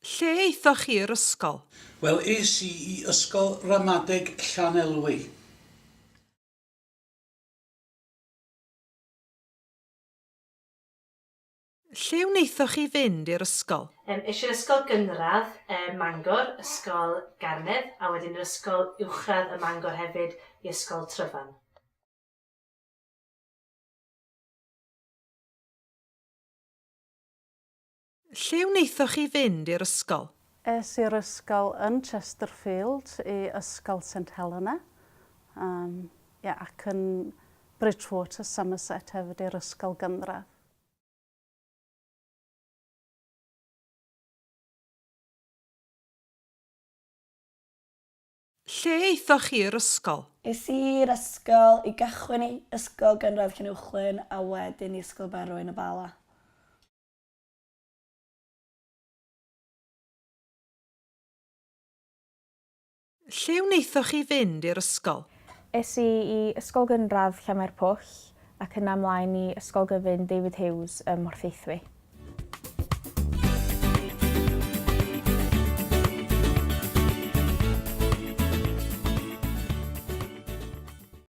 Lle eithoch chi'r ysgol? Wel, es I ysgol ramadeg Llanelwy. Lle wnaethoch chi fynd i'r ysgol? Eisiau'r ysgol gynradd Mangor, ysgol Garnedd, a wedyn yr ysgol uwchradd y Mangor hefyd i ysgol Tryfan. Lle wnaethoch chi fynd i'r ysgol? Es i'r ysgol yn Chesterfield i ysgol St Helena. Ac yn Bridgewater, Somerset hefyd i'r ysgol gynradd. Lle eithoch chi'r ysgol? Es i'r ysgol i gychwyn i ysgol gynradd Llanuwchlyn a wedyn i ysgol Berwyn y Bala. Lle wnaethoch chi fynd i'r ysgol? Es i ysgol gynradd Llamerpwll ac yna ymlaen i ysgol gyfun David Hughes ym Mortheithwy.